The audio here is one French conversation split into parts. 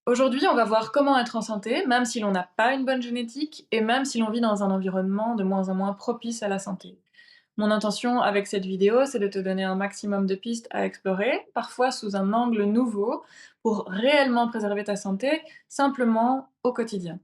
Aujourd'hui, on va voir comment être en santé, même si l'on n'a pas une bonne génétique et même si l'on vit dans un environnement de moins en moins propice à la santé. Mon intention avec cette vidéo, c'est de te donner un maximum de pistes à explorer, parfois sous un angle nouveau, pour réellement préserver ta santé, simplement au quotidien.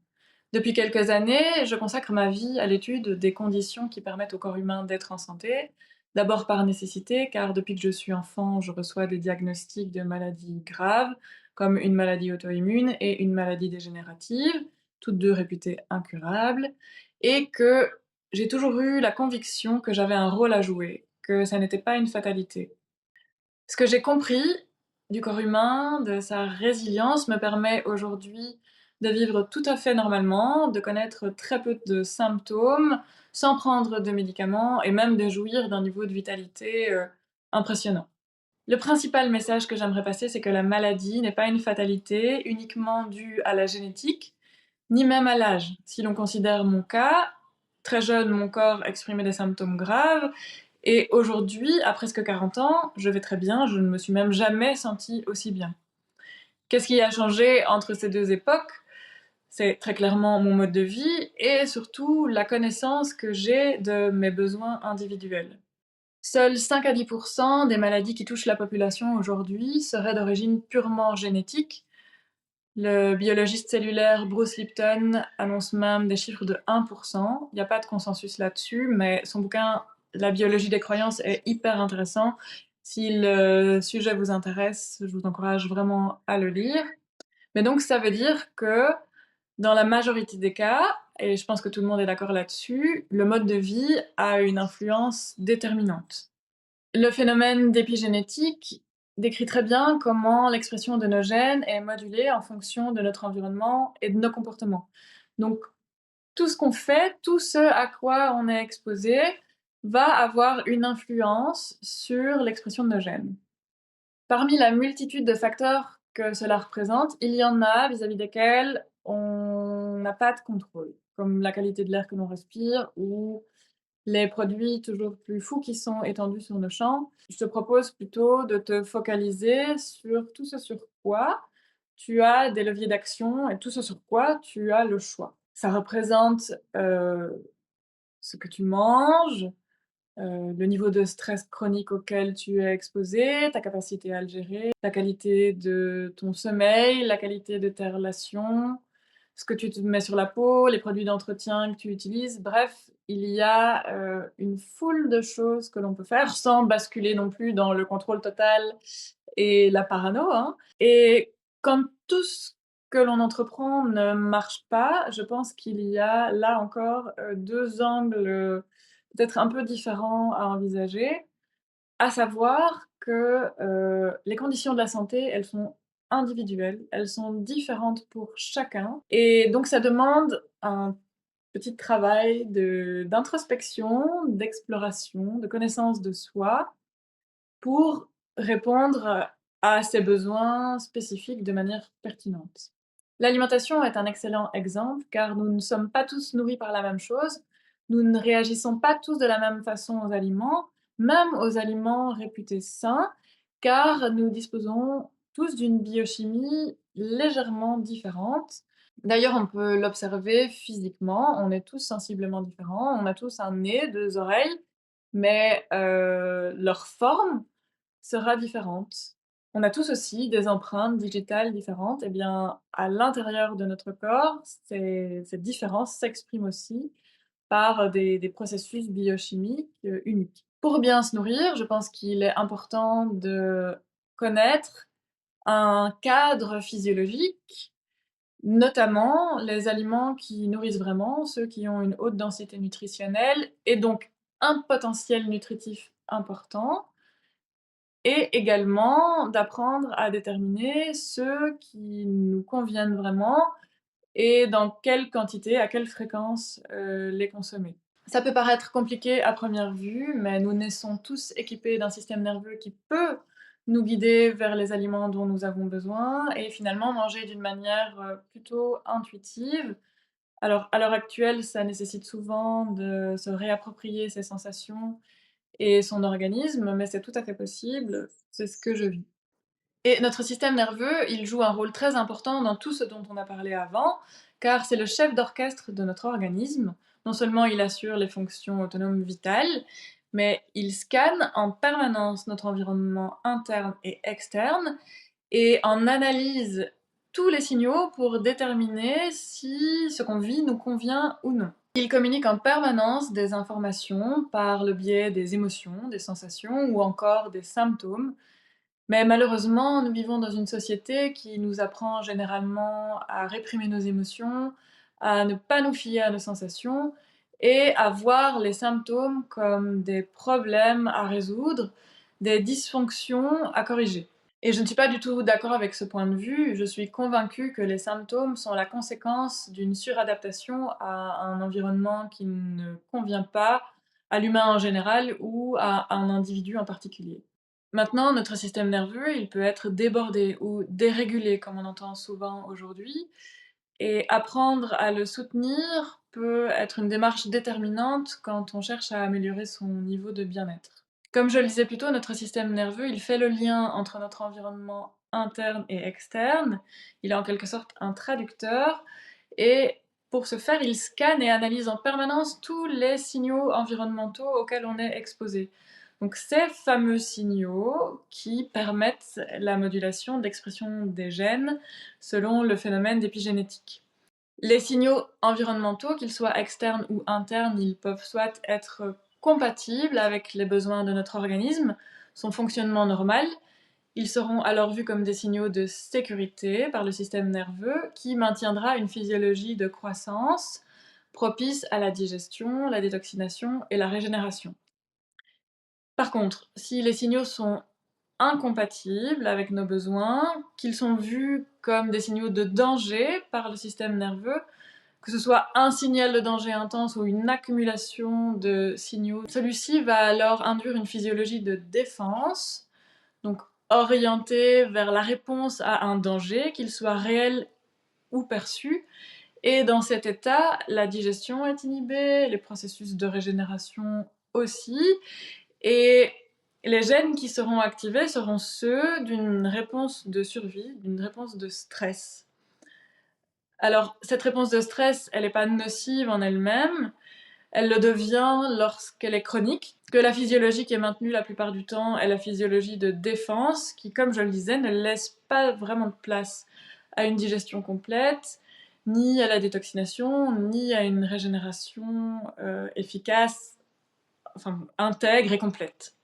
Depuis quelques années, je consacre ma vie à l'étude des conditions qui permettent au corps humain d'être en santé. D'abord par nécessité, car depuis que je suis enfant, je reçois des diagnostics de maladies graves, comme une maladie auto-immune et une maladie dégénérative, toutes deux réputées incurables, et que j'ai toujours eu la conviction que j'avais un rôle à jouer, que ça n'était pas une fatalité. Ce que j'ai compris du corps humain, de sa résilience, me permet aujourd'hui de vivre tout à fait normalement, de connaître très peu de symptômes, sans prendre de médicaments et même de jouir d'un niveau de vitalité, impressionnant. Le principal message que j'aimerais passer, c'est que la maladie n'est pas une fatalité uniquement due à la génétique, ni même à l'âge. Si l'on considère mon cas, très jeune, mon corps exprimait des symptômes graves, et aujourd'hui, à presque 40 ans, je vais très bien, je ne me suis même jamais sentie aussi bien. Qu'est-ce qui a changé entre ces deux époques? C'est très clairement mon mode de vie et surtout la connaissance que j'ai de mes besoins individuels. Seuls 5 à 10 des maladies qui touchent la population aujourd'hui seraient d'origine purement génétique. Le biologiste cellulaire Bruce Lipton annonce même des chiffres de 1%. Il n'y a pas de consensus là-dessus, mais son bouquin La biologie des croyances est hyper intéressant. Si le sujet vous intéresse, je vous encourage vraiment à le lire. Mais donc ça veut dire que dans la majorité des cas, et je pense que tout le monde est d'accord là-dessus, le mode de vie a une influence déterminante. Le phénomène d'épigénétique décrit très bien comment l'expression de nos gènes est modulée en fonction de notre environnement et de nos comportements. Donc, tout ce qu'on fait, tout ce à quoi on est exposé, va avoir une influence sur l'expression de nos gènes. Parmi la multitude de facteurs que cela représente, il y en a vis-à-vis desquels on n'a pas de contrôle, comme la qualité de l'air que l'on respire ou les produits toujours plus fous qui sont étendus sur nos champs. Je te propose plutôt de te focaliser sur tout ce sur quoi tu as des leviers d'action et tout ce sur quoi tu as le choix. Ça représente, ce que tu manges, le niveau de stress chronique auquel tu es exposé, ta capacité à le gérer, la qualité de ton sommeil, la qualité de tes relations, ce que tu te mets sur la peau, les produits d'entretien que tu utilises. Bref, il y a, une foule de choses que l'on peut faire sans basculer non plus dans le contrôle total et la parano, hein. Et quand tout ce que l'on entreprend ne marche pas, je pense qu'il y a là encore, 2 angles, peut-être un peu différents à envisager. À savoir que, les conditions de la santé, elles sont individuelles, elles sont différentes pour chacun et donc ça demande un petit travail d'introspection, d'exploration, de connaissance de soi pour répondre à ses besoins spécifiques de manière pertinente. L'alimentation est un excellent exemple car nous ne sommes pas tous nourris par la même chose, nous ne réagissons pas tous de la même façon aux aliments, même aux aliments réputés sains, car nous disposons tous d'une biochimie légèrement différente. D'ailleurs, on peut l'observer physiquement, on est tous sensiblement différents, on a tous un nez, 2 oreilles, mais leur forme sera différente. On a tous aussi des empreintes digitales différentes. Et bien, à l'intérieur de notre corps, cette différence s'exprime aussi par des processus biochimiques uniques. Pour bien se nourrir, je pense qu'il est important de connaître un cadre physiologique, notamment les aliments qui nourrissent vraiment, ceux qui ont une haute densité nutritionnelle et donc un potentiel nutritif important, et également d'apprendre à déterminer ceux qui nous conviennent vraiment et dans quelle quantité, à quelle fréquence, les consommer. Ça peut paraître compliqué à première vue, mais nous naissons tous équipés d'un système nerveux qui peut nous guider vers les aliments dont nous avons besoin et finalement manger d'une manière, plutôt intuitive. Alors, à l'heure actuelle, ça nécessite souvent de se réapproprier ses sensations et son organisme, mais c'est tout à fait possible, c'est ce que je vis. Et notre système nerveux, il joue un rôle très important dans tout ce dont on a parlé avant, car c'est le chef d'orchestre de notre organisme. Non seulement il assure les fonctions autonomes vitales, mais il scanne en permanence notre environnement interne et externe et en analyse tous les signaux pour déterminer si ce qu'on vit nous convient ou non. Il communique en permanence des informations par le biais des émotions, des sensations ou encore des symptômes. Mais malheureusement, nous vivons dans une société qui nous apprend généralement à réprimer nos émotions, à ne pas nous fier à nos sensations et à voir les symptômes comme des problèmes à résoudre, des dysfonctions à corriger. Et je ne suis pas du tout d'accord avec ce point de vue. Je suis convaincue que les symptômes sont la conséquence d'une suradaptation à un environnement qui ne convient pas à l'humain en général ou à un individu en particulier. Maintenant, notre système nerveux, il peut être débordé ou dérégulé, comme on entend souvent aujourd'hui, et apprendre à le soutenir peut être une démarche déterminante quand on cherche à améliorer son niveau de bien-être. Comme je le disais plus tôt, notre système nerveux, il fait le lien entre notre environnement interne et externe. Il est en quelque sorte un traducteur et pour ce faire, il scanne et analyse en permanence tous les signaux environnementaux auxquels on est exposé. Donc ces fameux signaux qui permettent la modulation d'expression des gènes selon le phénomène d'épigénétique. Les signaux environnementaux, qu'ils soient externes ou internes, ils peuvent soit être compatibles avec les besoins de notre organisme, son fonctionnement normal. Ils seront alors vus comme des signaux de sécurité par le système nerveux qui maintiendra une physiologie de croissance propice à la digestion, la détoxination et la régénération. Par contre, si les signaux sont incompatibles avec nos besoins, qu'ils sont vus comme des signaux de danger par le système nerveux, que ce soit un signal de danger intense ou une accumulation de signaux, celui-ci va alors induire une physiologie de défense, donc orientée vers la réponse à un danger, qu'il soit réel ou perçu. Et dans cet état, la digestion est inhibée, les processus de régénération aussi, et les gènes qui seront activés seront ceux d'une réponse de survie, d'une réponse de stress. Alors, cette réponse de stress, elle n'est pas nocive en elle-même, elle le devient lorsqu'elle est chronique, que la physiologie qui est maintenue la plupart du temps est la physiologie de défense, qui, comme je le disais, ne laisse pas vraiment de place à une digestion complète, ni à la détoxination, ni à une régénération efficace, enfin intègre et complète.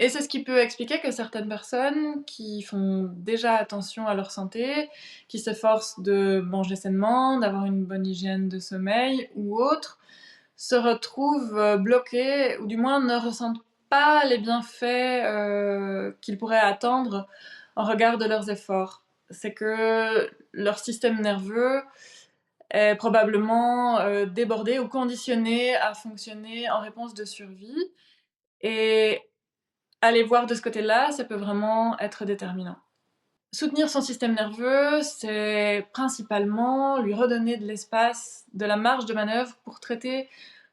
Et c'est ce qui peut expliquer que certaines personnes qui font déjà attention à leur santé, qui s'efforcent de manger sainement, d'avoir une bonne hygiène de sommeil ou autre, se retrouvent bloquées ou du moins ne ressentent pas les bienfaits qu'ils pourraient attendre en regard de leurs efforts. C'est que leur système nerveux est probablement débordé ou conditionné à fonctionner en réponse de survie et aller voir de ce côté-là, ça peut vraiment être déterminant. Soutenir son système nerveux, c'est principalement lui redonner de l'espace, de la marge de manœuvre pour traiter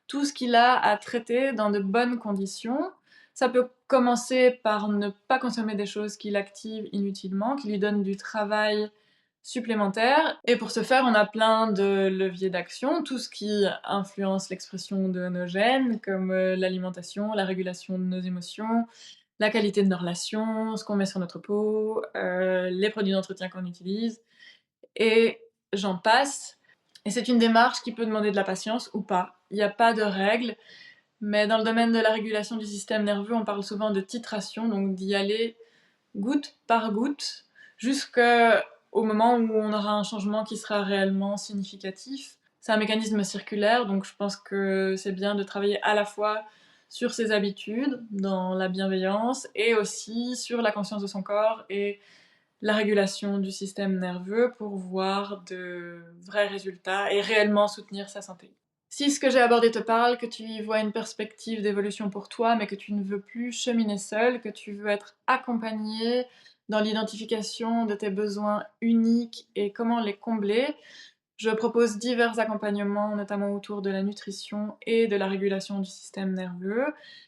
tout ce qu'il a à traiter dans de bonnes conditions. Ça peut commencer par ne pas consommer des choses qui l'activent inutilement, qui lui donnent du travail supplémentaire. Et pour ce faire, on a plein de leviers d'action, tout ce qui influence l'expression de nos gènes, comme l'alimentation, la régulation de nos émotions, la qualité de nos relations, ce qu'on met sur notre peau, les produits d'entretien qu'on utilise, et j'en passe. Et c'est une démarche qui peut demander de la patience ou pas. Il n'y a pas de règle, mais dans le domaine de la régulation du système nerveux, on parle souvent de titration, donc d'y aller goutte par goutte, jusqu'au moment où on aura un changement qui sera réellement significatif. C'est un mécanisme circulaire, donc je pense que c'est bien de travailler à la fois sur ses habitudes, dans la bienveillance, et aussi sur la conscience de son corps et la régulation du système nerveux pour voir de vrais résultats et réellement soutenir sa santé. Si ce que j'ai abordé te parle, que tu y vois une perspective d'évolution pour toi, mais que tu ne veux plus cheminer seul, que tu veux être accompagné dans l'identification de tes besoins uniques et comment les combler, Je propose divers accompagnements, notamment autour de la nutrition et de la régulation du système nerveux.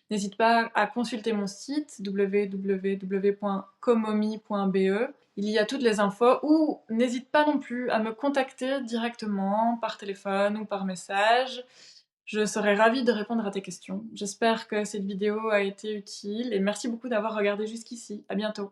N'hésite pas à consulter mon site www.comomi.be. Il y a toutes les infos ou n'hésite pas non plus à me contacter directement par téléphone ou par message. Je serai ravie de répondre à tes questions. J'espère que cette vidéo a été utile et merci beaucoup d'avoir regardé jusqu'ici. À bientôt.